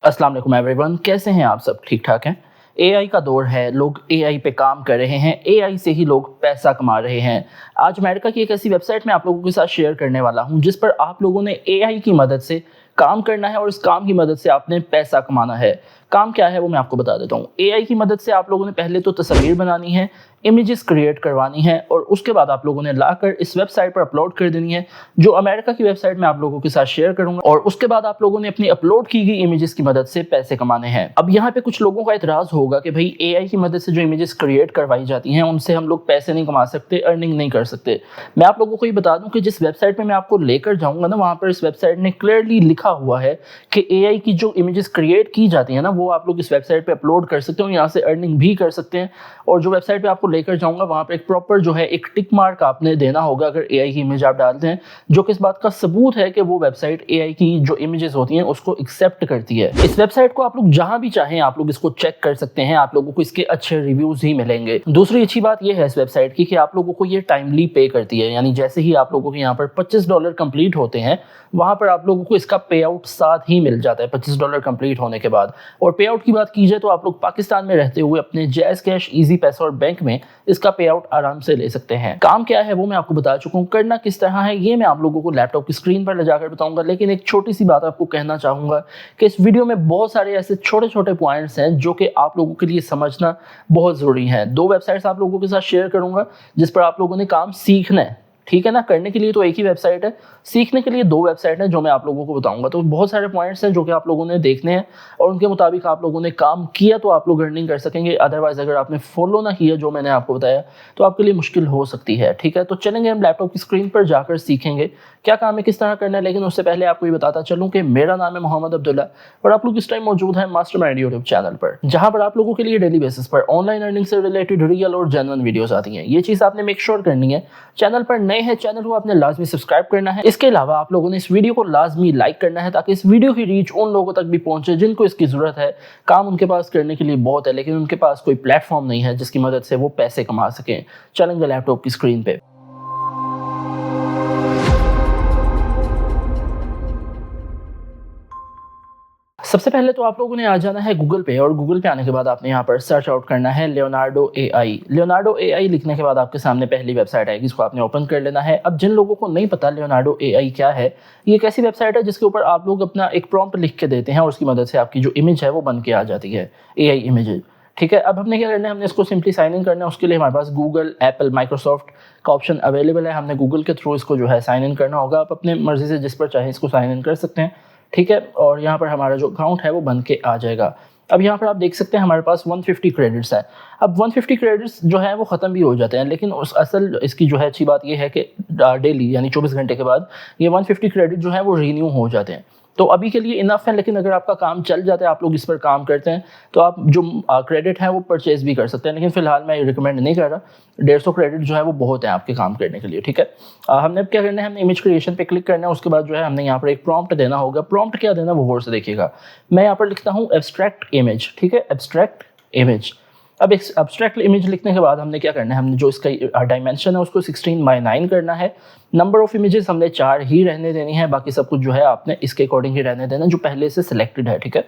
अस्सलाम वालेकुम एवरीवन, कैसे हैं आप सब? ठीक ठाक हैं? एआई का दौर है, लोग एआई पे काम कर रहे हैं, एआई से ही लोग पैसा कमा रहे हैं। आज अमेरिका की एक ऐसी वेबसाइट मैं आप लोगों के साथ शेयर करने वाला हूं जिस पर आप लोगों ने एआई की मदद से काम करना है और इस काम की मदद से आपने पैसा कमाना है। काम क्या है वो मैं आपको बता देता हूँ। एआई की मदद से आप लोगों ने पहले तो तस्वीर बनानी है, इमेजेस क्रिएट करवानी है और उसके बाद आप लोगों ने लाकर इस वेबसाइट पर अपलोड कर देनी है, जो अमेरिका की वेबसाइट मैं आप लोगों के साथ शेयर करूंगा। और उसके बाद आप लोगों ने अपनी अपलोड की गई इमेजेस की मदद से पैसे कमाने हैं। अब यहाँ पे कुछ लोगों का इतराज होगा कि भाई एआई की मदद से जो इमेजेस क्रिएट करवाई जाती हैं उनसे हम लोग पैसे नहीं कमा सकते, अर्निंग नहीं कर सकते। मैं आप लोगों को ये बता दूं कि जिस वेबसाइट पे मैं आपको लेकर जाऊंगा ना, वहां पर इस वेबसाइट ने क्लियरली लिखा हुआ है कि एआई की जो इमेजेस क्रिएट की जाती है ना, वो आप लोग इस वेबसाइट पे अपलोड कर सकते हो, यहाँ से अर्निंग भी कर सकते हैं। और जो वेबसाइट पे आपको लेकर जाऊंगा वहां पर एक प्रॉपर जो है एक टिक मार्क आपने देना होगा अगर एआई की इमेज आप डालते हैं, जो कि इस बात का सबूत है कि वो वेबसाइट एआई की जो इमेजेस होती हैं उसको एक्सेप्ट करती है। इस वेबसाइट को आप लोग जहां भी चाहें आप लोग इसको चेक कर सकते हैं, आप लोगों को इसके अच्छे रिव्यूज ही मिलेंगे। दूसरी अच्छी बात यह है इस वेबसाइट की कि आप लोगों को ये टाइमली पे करती है, यानी जैसे ही आप लोगों के यहाँ पर $25 कंप्लीट होते हैं वहां पर आप लोगों को इसका पे आउट साथ ही मिल जाता है $25 कंप्लीट होने के बाद। और पे आउट की बात की जाए तो आप लोग पाकिस्तान में रहते हुए अपने जैज़ कैश, इजी पैसा और बैंक में इसका पे आउट आराम से ले सकते हैं। काम क्या है वो मैं आपको बता चुका हूँ, करना किस तरह है ये मैं आप लोगों को लैपटॉप की स्क्रीन पर ले जाकर बताऊंगा। लेकिन एक छोटी सी बात आपको कहना चाहूंगा कि इस वीडियो में बहुत सारे ऐसे छोटे छोटे पॉइंट्स हैं जो कि आप लोगों के लिए समझना बहुत जरूरी है। 2 वेबसाइट्स आप लोगों के साथ शेयर करूंगा जिस पर आप लोगों ने काम सीखना है, ठीक है ना। करने के लिए तो एक ही वेबसाइट है, सीखने के लिए 2 वेबसाइट हैं जो मैं आप लोगों को बताऊंगा। तो बहुत सारे पॉइंट्स हैं जो कि आप लोगों ने देखने हैं और उनके मुताबिक आप लोगों ने काम किया तो आप लोग अर्निंग कर सकेंगे। अदरवाइज अगर आपने फॉलो ना किया जो मैंने आपको बताया तो आपके लिए मुश्किल हो सकती है, ठीक है। तो चलेंगे हम लैपटॉप की स्क्रीन पर जाकर सीखेंगे क्या काम है, किस तरह करना है। लेकिन उससे पहले आपको ये बताता चलूँ कि मेरा नाम है मोहम्मद अब्दुल्ला और आप लोग इस टाइम मौजूद है मास्टरमाइंड यूट्यूब चैनल पर, जहां पर आप लोगों के लिए डेली बेसिस पर ऑनलाइन अर्निंग से रिलेटेड रियल और जेन्युइन वीडियोस आती हैं। ये चीज आपने मेक श्योर करनी है। चैनल पर नए हैं, चैनल को आपने लाजमी सब्सक्राइब करना है। इसके अलावा आप लोगों ने इस वीडियो को लाजमी लाइक करना है ताकि इस वीडियो की रीच उन लोगों तक भी पहुंचे जिनको इसकी जरूरत है। काम उनके पास करने के लिए बहुत है लेकिन उनके पास कोई प्लेटफॉर्म नहीं है जिसकी मदद से वो पैसे कमा सकें। चलेंगे लैपटॉप की स्क्रीन पे। सबसे पहले तो आप लोगों ने आ जाना है गूगल पे और गूगल पे आने के बाद आपने यहाँ पर सर्च आउट करना है लियोनार्डो एआई। लियोनार्डो एआई लिखने के बाद आपके सामने पहली वेबसाइट आएगी, इसको आपने ओपन कर लेना है। अब जिन लोगों को नहीं पता लियोनार्डो एआई क्या है, ये एक ऐसी वेबसाइट है जिसके ऊपर आप लोग अपना एक प्रॉम्प्ट लिख के देते हैं और उसकी मदद से आपकी जो इमेज है वो बन के आ जाती है, एआई इमेज, ठीक है। अब हमने क्या करना है, हमने इसको सिंपली साइन इन करना है। उसके लिए हमारे पास गूगल, एप्पल, माइक्रोसॉफ्ट का ऑप्शन अवेलेबल है। हमने गूगल के थ्रू इसको जो है साइन इन करना होगा। आप अपने मर्जी से जिस पर चाहे इसको साइन इन कर सकते हैं, ठीक है। और यहाँ पर हमारा जो अकाउंट है वो बन के आ जाएगा। अब यहाँ पर आप देख सकते हैं हमारे पास 150 क्रेडिट्स हैं। अब 150 क्रेडिट्स जो है वो ख़त्म भी हो जाते हैं, लेकिन उस असल इसकी जो है अच्छी बात ये है कि डेली यानी 24 घंटे के बाद ये 150 क्रेडिट जो है वो रीन्यू हो जाते हैं। तो अभी के लिए इनफ है, लेकिन अगर आपका काम चल जाता है, आप लोग इस पर काम करते हैं, तो आप जो क्रेडिट है वो परचेज भी कर सकते हैं। लेकिन फिलहाल मैं ये रिकमेंड नहीं कर रहा। 150 क्रेडिट जो है वो बहुत है आपके काम करने के लिए, ठीक है। हमने अब क्या करना है, हमने इमेज क्रिएशन पे क्लिक करना है। उसके बाद जो है हमने यहाँ पर एक प्रॉम्प्ट देना होगा। प्रॉम्प्ट क्या देना वो गौर से देखिएगा। मैं यहाँ पर लिखता हूँ एब्स्ट्रैक्ट इमेज, ठीक है, एब्स्ट्रैक्ट इमेज। अब एब्स्ट्रैक्ट इमेज लिखने के बाद हमने क्या करना है, हमने जो इसका डायमेंशन है उसको 16:9 करना है। नंबर ऑफ इमेजेस हमने 4 ही रहने देनी है, बाकी सब कुछ जो है आपने इसके अकॉर्डिंग ही रहने देना जो पहले से सिलेक्टेड है, ठीक है।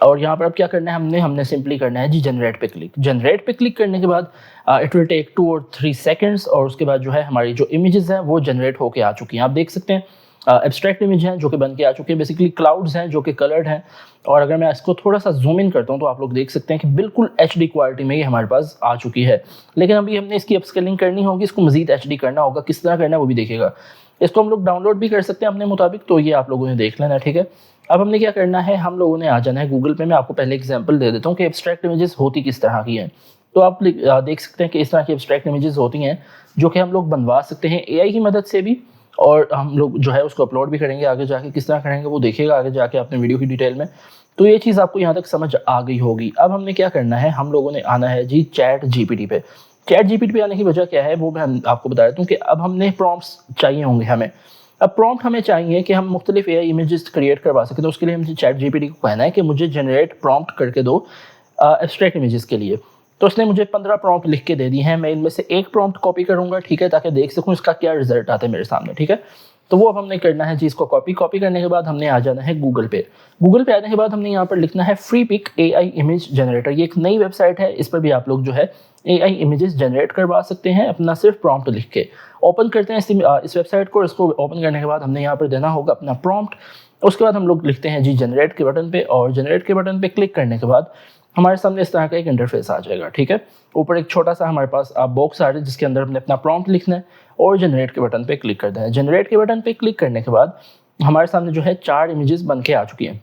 और यहाँ पर अब क्या करना है, हमने सिंपली करना है जी जनरेट पे क्लिक। जनरेट पे क्लिक करने के बाद इट विल टेक 2 और 3 सेकेंड्स और उसके बाद जो है हमारी जो इमेजेस हैं वो जनरेट होके आ चुकी हैं। आप देख सकते हैं एब्स्ट्रैक्ट इमेज हैं जो कि बन के आ चुके हैं। बेसिकली क्लाउड्स हैं जो कि कलर्ड हैं। और अगर मैं इसको थोड़ा सा जूम इन करता हूं तो आप लोग देख सकते हैं कि बिल्कुल HD क्वालिटी में ये हमारे पास आ चुकी है। लेकिन अभी हमने इसकी अपस्केलिंग करनी होगी, इसको मजीद HD करना होगा। किस तरह करना है वो भी देखिएगा। इसको हम लोग डाउनलोड भी कर सकते हैं अपने मुताबिक, तो ये आप लोगों ने देख लेना, ठीक है। अब हमने क्या करना है, हम लोगों ने आ जाना है गूगल पे। मैं आपको पहले एग्जाम्पल दे देता हूँ कि एब्स्ट्रैक्ट इमेजेस होती किस तरह की हैं। तो आप देख सकते हैं कि इस तरह की एब्स्ट्रैक्ट इमेजेस होती हैं जो कि हम लोग बनवा सकते हैं एआई की मदद से भी, और हम लोग जो है उसको अपलोड भी करेंगे। आगे जाके किस तरह करेंगे वो देखिएगा आगे जाके अपने वीडियो की डिटेल में। तो ये चीज़ आपको यहाँ तक समझ आ गई होगी। अब हमने क्या करना है, हम लोगों ने आना है जी चैट जीपीटी पे। चैट जीपीटी पे आने की वजह क्या है वो मैं आपको बता देता हूँ कि अब हमने प्रॉम्प्ट्स चाहिए होंगे हमें। अब प्रॉम्प्ट हमें चाहिए कि हम मुख्तलिफ एआई इमेजेस क्रिएट करवा सकें। तो उसके लिए हम चैट जीपीटी को कहना है कि मुझे जनरेट प्रॉम्प्ट करके दो एब्स्ट्रैक्ट इमेजेस के लिए। तो उसने मुझे 15 प्रॉम्प्ट लिख के दे दी हैं। मैं इनमें से एक प्रॉम्प्ट कॉपी करूंगा, ठीक है, ताकि देख सकूं इसका क्या रिजल्ट आता है मेरे सामने, ठीक है। तो वो अब हमने करना है जी, इसको कॉपी करने के बाद हमने आ जाना है गूगल पे। गूगल पे आने के बाद हमने यहाँ पर लिखना है Freepik AI image generator. ये एक नई वेबसाइट है, इस पर भी आप लोग जो है AI इमेजेस जनरेट करवा सकते हैं अपना सिर्फ प्रॉम्प्ट लिख के। ओपन करते हैं इस वेबसाइट को। इसको ओपन करने के बाद हमने यहाँ पर देना होगा अपना प्रॉम्प्ट। उसके बाद हम लोग लिखते हैं जी जनरेट के बटन पे, और जनरेट के बटन पे क्लिक करने के बाद हमारे सामने इस तरह का एक इंटरफेस आ जाएगा। ठीक है, ऊपर एक छोटा सा हमारे पास बॉक्स आ रहा है जिसके अंदर हमने अपना प्रॉम्प्ट लिखना है और जनरेट के बटन पे क्लिक कर देना है। जनरेट के बटन पे क्लिक करने के बाद हमारे सामने जो है 4 इमेजेस बन के आ चुकी हैं।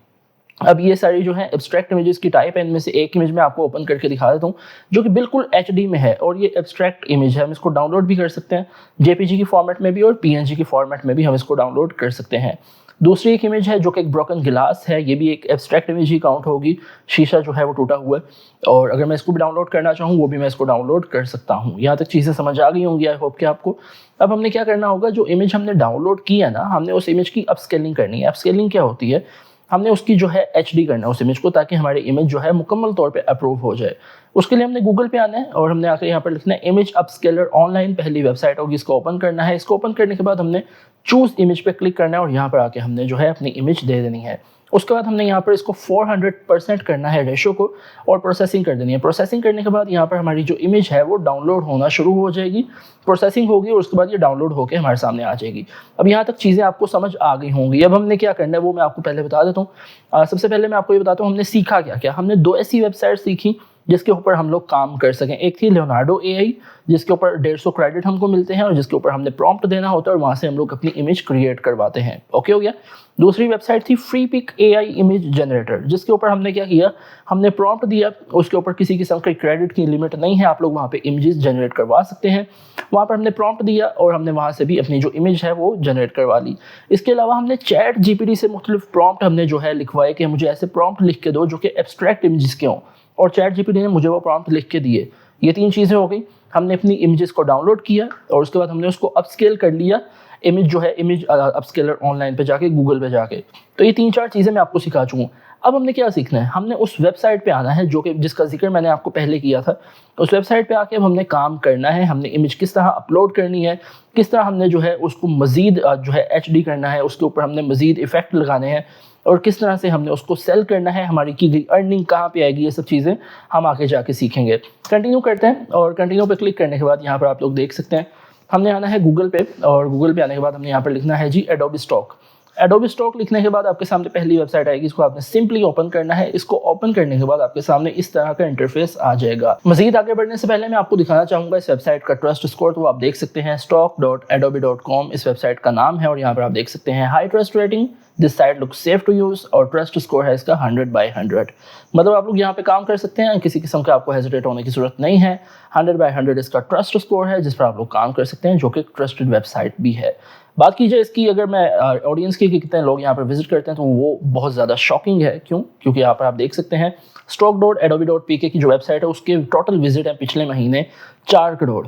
अब ये सारी जो है एब्स्ट्रैक्ट इमेजेस की टाइप है, इनमें से एक इमेज मैं आपको ओपन करके दिखा देता हूँ जो कि बिल्कुल HD में है, और ये एब्स्ट्रैक्ट इमेज है। हम इसको डाउनलोड भी कर सकते हैं JPG की फॉर्मेट में भी और PNG की फॉर्मेट में भी हम इसको डाउनलोड कर सकते हैं। दूसरी एक इमेज है जो कि एक ब्रोकन गिलास है, ये भी एक एब्स्ट्रैक्ट इमेज ही काउंट होगी। शीशा जो है वो टूटा हुआ है, और अगर मैं इसको भी डाउनलोड करना चाहूँ वो भी मैं इसको डाउनलोड कर सकता हूँ। यहाँ तक चीज़ें समझ आ गई होंगी आई होप कि आपको। अब हमने क्या करना होगा, जो इमेज हमने डाउनलोड की है ना, हमने उस इमेज की अपस्केलिंग करनी है। अपस्केलिंग क्या होती है, हमने उसकी जो है HD करना है उस इमेज को, ताकि हमारी इमेज जो है मुकम्मल तौर पे अप्रूव हो जाए। उसके लिए हमने गूगल पे आना है और हमने आकर यहाँ पर लिखना है इमेज अपस्केलर ऑनलाइन, पहली वेबसाइट होगी, इसको ओपन करना है। इसको ओपन करने के बाद हमने चूज इमेज पे क्लिक करना है और यहाँ पर आके हमने जो है अपनी इमेज दे देनी है। उसके बाद हमने यहाँ पर इसको 400% करना है रेशो को, और प्रोसेसिंग कर देनी है। प्रोसेसिंग करने के बाद यहाँ पर हमारी जो इमेज है वो डाउनलोड होना शुरू हो जाएगी, प्रोसेसिंग होगी और उसके बाद ये डाउनलोड होकर हमारे सामने आ जाएगी। अब यहाँ तक चीज़ें आपको समझ आ गई होंगी। अब हमने क्या करना है वो मैं आपको पहले बता देता हूँ। सबसे पहले मैं आपको ये बताता हूँ हमने सीखा क्या क्या। हमने 2 ऐसी वेबसाइट सीखी जिसके ऊपर हम लोग काम कर सकें। एक थी लियोनार्डो AI जिसके ऊपर 150 क्रेडिट हमको मिलते हैं और जिसके ऊपर हमने प्रॉम्प्ट देना होता है और वहाँ से हम लोग अपनी इमेज क्रिएट करवाते हैं। ओके हो गया। दूसरी वेबसाइट थी Freepik AI image generator, जिसके ऊपर हमने क्या किया, हमने प्रॉम्प्ट दिया, उसके ऊपर किसी किस्म के क्रेडिट की लिमिट नहीं है, आप लोग वहाँ पे इमेजेस जनरेट करवा सकते हैं। वहाँ पर हमने प्रॉम्प्ट दिया और हमने वहाँ से भी अपनी जो इमेज है वो जनरेट करवा ली। इसके अलावा हमने चैट GPT से मुख्तलिफ प्रॉम्प्ट हमने जो है लिखवाए कि मुझे ऐसे प्रॉम्प्ट लिख के दो जो कि एब्स्ट्रैक्ट इमेजेस के हों, और चैट GPT ने मुझे वो प्रॉम्प्ट लिख के दिए। ये 3 चीज़ें हो गई। हमने अपनी इमेजेस को डाउनलोड किया और उसके बाद हमने उसको अपस्केल कर लिया, इमेज जो है इमेज अपस्केलर ऑनलाइन पे जाके, गूगल पे जाके। तो ये 3-4 चीज़ें मैं आपको सिखा चुका हूँ। अब हमने क्या सीखना है, हमने उस वेबसाइट पे आना है जो कि जिसका जिक्र मैंने आपको पहले किया था। उस वेबसाइट पे आके अब हमने काम करना है। हमने इमेज किस तरह अपलोड करनी है, किस तरह हमने जो है उसको मज़ीद जो है HD करना है, उसके ऊपर हमने मज़ीद इफेक्ट लगाने हैं, और किस तरह से हमने उसको सेल करना है, हमारी की गई अर्निंग कहाँ पे आएगी, ये सब चीज़ें हम आगे जाके सीखेंगे। कंटिन्यू करते हैं, और कंटिन्यू पे क्लिक करने के बाद यहाँ पर आप लोग देख सकते हैं हमने आना है गूगल पे, और गूगल पे आने के बाद हमने यहाँ पर लिखना है जी एडोबी स्टॉक। एडोबी स्टॉक लिखने के बाद आपके सामने पहली वेबसाइट आएगी, इसको आपने सिंपली ओपन करना है। इसको ओपन करने के बाद आपके सामने इस तरह का इंटरफेस आ जाएगा। मजीद आगे बढ़ने से पहले मैं आपको दिखाना चाहूँगा इस वेबसाइट का ट्रस्ट स्कोर। तो आप देख सकते हैं stock.adobe.com इस वेबसाइट का नाम है, और यहाँ पर आप देख सकते हैं high trust rating, this site look safe to use, और ट्रस्ट स्कोर है इसका 100/100। मतलब आप लोग यहाँ पे काम कर सकते हैं, किसी किस्म का आपको हेजिटेट होने की जरूरत नहीं है। 100/100 इसका ट्रस्ट स्कोर है जिस पर आप लोग काम कर सकते हैं, जो कि ट्रस्टेड वेबसाइट भी है। बात की जाए इसकी, अगर मैं ऑडियंस की कि कितने लोग यहाँ पर विजिट करते हैं, तो वो बहुत ज़्यादा शॉकिंग है। क्यों? क्योंकि यहाँ पर आप देख सकते हैं stock.adobe.pk की जो वेबसाइट है उसके टोटल विजिट है पिछले महीने 4 करोड़।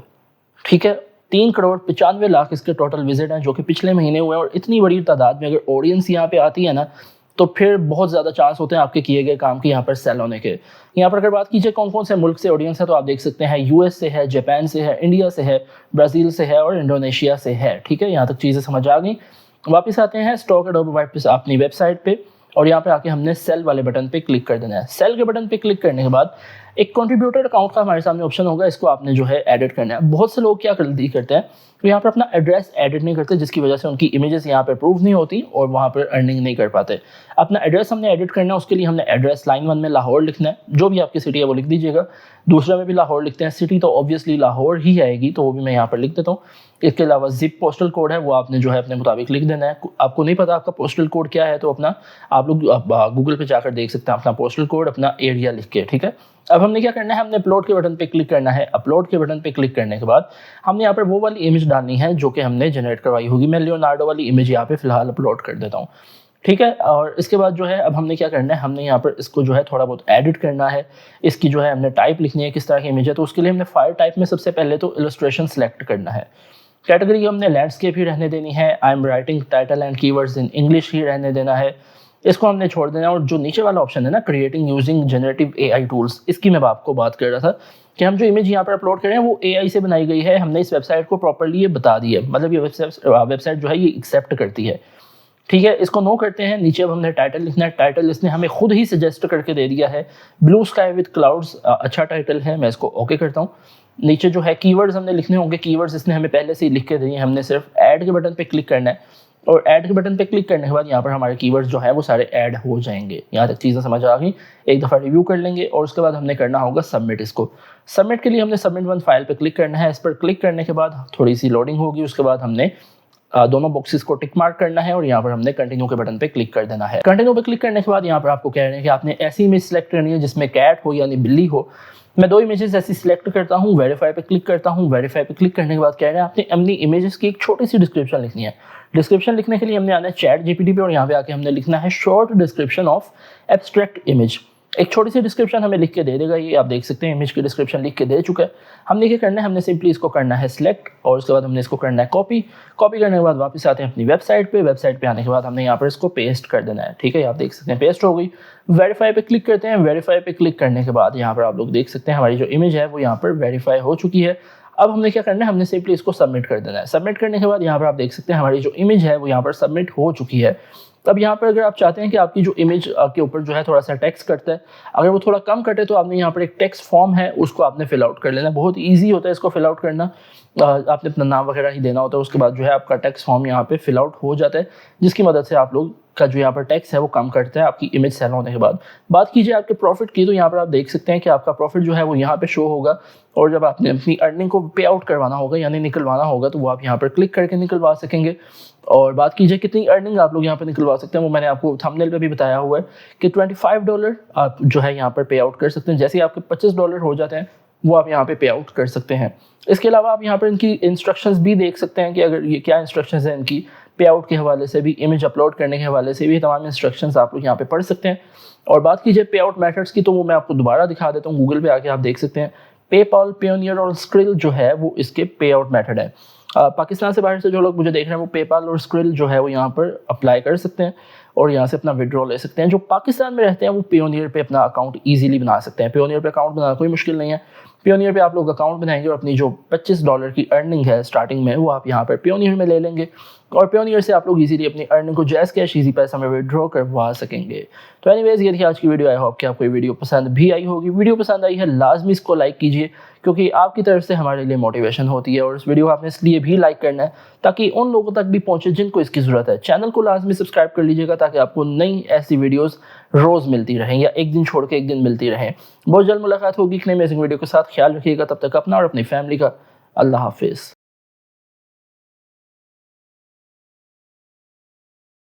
ठीक है, 3,95,00,000 इसके टोटल विजिट हैं जो कि पिछले महीने हुए हैं। और इतनी बड़ी तादाद में अगर ऑडियंस यहाँ पे आती है ना, तो फिर बहुत ज़्यादा चांस होते हैं आपके किए गए काम के यहाँ पर सेल होने के। यहाँ पर अगर बात कीजिए कौन कौन से मुल्क से ऑडियंस है, तो आप देख सकते हैं US से है, जापान से है, इंडिया से है, ब्राज़ील से है और इंडोनेशिया से है। ठीक है, यहाँ तक चीज़ें समझ आ गई। वापस आते हैं स्टॉक एडोबी वापस अपनी वेबसाइट पे, और यहाँ पे आके हमने सेल वाले बटन पे क्लिक कर देना है। सेल के बटन पे क्लिक करने के बाद एक कंट्रीब्यूटर अकाउंट का हमारे सामने ऑप्शन होगा, इसको आपने जो है एडिट करना है। बहुत से लोग क्या गलती करते हैं, तो यहाँ पर अपना एड्रेस एडिट नहीं करते, जिसकी वजह से उनकी इमेजेस यहाँ पे अप्रूव नहीं होती और वहाँ पर अर्निंग नहीं कर पाते। अपना एड्रेस हमने एडिट करना है, उसके लिए हमने एड्रेस लाइन 1 में लाहौर लिखना है, जो भी आपकी सिटी है वो लिख दीजिएगा। दूसरा में भी लाहौर लिखते हैं, सिटी तो ऑब्वियसली लाहौर ही आएगी, तो वो भी मैं यहाँ पर लिख देता हूँ। इसके अलावा जिप पोस्टल कोड है, वो आपने जो है अपने मुताबिक लिख देना है। आपको नहीं पता आपका पोस्टल कोड क्या है, तो अपना आप लोग गूगल पे जाकर देख सकते हैं अपना पोस्टल कोड, अपना एरिया लिख के। ठीक है, अब हमने क्या करना है, हमने अपलोड के बटन पे क्लिक करना है। अपलोड के बटन पे क्लिक करने के बाद हमने यहाँ पर वो वाली इमेज डालनी है जो कि हमने जनरेट करवाई होगी। मैं लियोनार्डो वाली इमेज यहाँ पे फिलहाल अपलोड कर देता हूँ। ठीक है, और इसके बाद जो है अब हमने क्या करना है, हमने यहाँ पर इसको जो है थोड़ा बहुत एडिट करना है। इसकी जो है हमने टाइप लिखनी है, किस तरह की इमेज है, तो उसके लिए हमने फाइल टाइप में सबसे पहले तो इलस्ट्रेशन सेलेक्ट करना है। कैटेगरी हमने लैंडस्केप ही रहने देनी है। I am writing title and keywords in English ही रहने देना है। इसको हमने छोड़ देना है। और जो नीचे वाला ऑप्शन है ना, creating using generative AI tools, इसकी मैं आपको बात कर रहा था कि हम जो इमेज यहाँ पर अपलोड कर रहे हैं वो एआई से बनाई गई है। हमने इस वेबसाइट को प्रॉपर्ली ये बता दी है, मतलब ये वेबसाइट जो है ये एक्सेप्ट करती है। ठीक है, इसको नो करते हैं। नीचे अब हमने टाइटल लिखना है। टाइटल इसने हमें खुद ही सजेस्ट करके दे दिया है, ब्लू स्काई विद क्लाउड्स, अच्छा टाइटल है। मैं इसको ओके करता हूँ। नीचे जो है कीवर्ड्स हमने लिखने होंगे, कीवर्ड्स इसने हमें पहले से ही लिख के दिए हैं। हमने सिर्फ ऐड के बटन पे क्लिक करना है और ऐड के बटन पे क्लिक करने के बाद यहाँ पर हमारे कीवर्ड्स जो है वो सारे ऐड हो जाएंगे। यहाँ तक चीज़ें समझ आ गई। एक दफ़ा रिव्यू कर लेंगे और उसके बाद हमने करना होगा सबमिट। इसको सबमिट के लिए हमने सबमिट वन फाइल पे क्लिक करना है। इस पर क्लिक करने के बाद थोड़ी सी लोडिंग होगी, उसके बाद हमने दोनों बॉक्सेस को टिक मार्क करना है और यहाँ पर हमने कंटिन्यू के बटन पे क्लिक कर देना है। कंटिन्यू पे क्लिक करने के बाद यहाँ पर आपको कह रहे हैं कि आपने ऐसी इमेज सेलेक्ट करनी है जिसमें कैट हो यानी बिल्ली हो। मैं 2 इमेजेस ऐसी सिलेक्ट करता हूँ, वेरीफाई पे क्लिक करता हूँ। वेरीफाई पे क्लिक करने के बाद कह रहे हैं आपने अपनी इमेजेस की एक छोटी सी डिस्क्रिप्शन लिखनी है। डिस्क्रिप्शन लिखने के लिए हमने आना है चैट जीपीटी पे और यहाँ पे आके हमने लिखना है short description of abstract image. एक छोटी सी डिस्क्रिप्शन हमें लिख के दे देगा। ये आप देख सकते हैं इमेज की डिस्क्रिप्शन लिख के दे चुका है। हमने क्या करना है, हमने सिंपली इसको करना है सिलेक्ट और उसके बाद हमने इसको करना है कॉपी। कॉपी करने के बाद वापस आते हैं अपनी वेबसाइट पे। वेबसाइट पे आने के बाद हमने यहाँ पर इसको पेस्ट कर देना है। ठीक है, आप देख सकते हैं पेस्ट हो गई। वेरीफाई पे क्लिक करते हैं। वेरीफाई पे क्लिक करने के बाद यहाँ पर आप लोग देख सकते हैं हमारी जो इमेज है वो यहाँ पर वेरीफाई हो चुकी है। अब हमने क्या करना है, हमने सिंपली इसको सबमिट कर देना है। सबमिट करने के बाद यहाँ पर आप देख सकते हैं हमारी जो इमेज है वो यहाँ पर सबमिट हो चुकी है। अब यहाँ पर अगर आप चाहते हैं कि आपकी जो इमेज के ऊपर जो है थोड़ा सा टेक्स्ट कटता है, अगर वो थोड़ा कम कटे तो आपने यहाँ पर एक टेक्स्ट फॉर्म है उसको आपने फिल आउट कर लेना। बहुत ईजी होता है इसको फिल आउट करना। आपने अपना नाम वगैरह ही देना होता है, उसके बाद जो है आपका टेक्स्ट फॉर्म यहाँ पे फिल आउट हो जाता है, जिसकी मदद से आप लोग का जो यहाँ पर टैक्स है वो कम करता है आपकी इमेज सेल होने के बाद। बात कीजिए आपके प्रॉफिट की, तो यहाँ पर आप देख सकते हैं कि आपका प्रॉफिट जो है वो यहाँ पे शो होगा और जब आपने अपनी अर्निंग को पे आउट करवाना होगा यानी निकलवाना होगा तो वो आप यहाँ पर क्लिक करके निकलवा सकेंगे। और बात कीजिए कितनी अर्निंग आप लोग यहाँ पर निकलवा सकते हैं, वो मैंने आपको थंबनेल पे भी बताया हुआ है कि $25 आप जो है यहाँ पर पे आउट कर सकते हैं। जैसे ही आपके $25 हो जाते हैं वो आप यहाँ पे आउट कर सकते हैं। इसके अलावा आप यहाँ पर इनकी इंस्ट्रक्शंस भी देख सकते हैं कि अगर ये क्या इंस्ट्रक्शंस हैं इनकी, पे आउट के हवाले से भी, इमेज अपलोड करने के हवाले से भी, तमाम इंस्ट्रक्शंस आप लोग यहाँ पे पढ़ सकते हैं। और बात कीजिए पे आउट मेथड्स की, तो वो मैं आपको दोबारा दिखा देता हूँ। गूगल पे आके आप देख सकते हैं पेपॉल, पेयोनियर और स्क्रिल जो है वो इसके पे आउट मेथड है। पाकिस्तान से बाहर से जो लोग मुझे देख रहे हैं वो पेपाल और स्क्रिल जो है वो यहाँ पर अप्लाई कर सकते हैं और यहाँ से अपना विड्रॉ ले सकते हैं। जो पाकिस्तान में रहते हैं वो पेयोनियर पे अपना अकाउंट इजीली बना सकते हैं। पेयोनियर पे अकाउंट बनाना कोई मुश्किल नहीं है। पेयोनियर पे आप लोग अकाउंट बनाएंगे और अपनी जो $25 की अर्निंग है स्टार्टिंग में वो आप यहाँ पर पेयोनियर में ले लेंगे और पेयोनियर से आप लोग इजीली अपनी अर्निंग को जैज़ कैश इजी पैसा में विड्रॉ करवा सकेंगे। तो एनीवेज ये थी आज की वीडियो। आई होप कि आपको ये वीडियो पसंद भी आई होगी। वीडियो पसंद आई है लाजमी इसको लाइक कीजिए क्योंकि आपकी तरफ से हमारे लिए मोटिवेशन होती है और इस वीडियो को आपने इसलिए भी लाइक करना है ताकि उन लोगों तक भी पहुंचे जिनको इसकी ज़रूरत है। चैनल को लाजमी सब्सक्राइब कर लीजिएगा ताकि आपको नई ऐसी वीडियोस रोज़ मिलती रहें या एक दिन छोड़ के एक दिन मिलती रहें। बहुत जल्द मुलाकात होगी एक नई अमेजिंग वीडियो के साथ। ख्याल रखिएगा, तब तक अपना और अपनी फैमिली का। अल्लाह हाफिज़।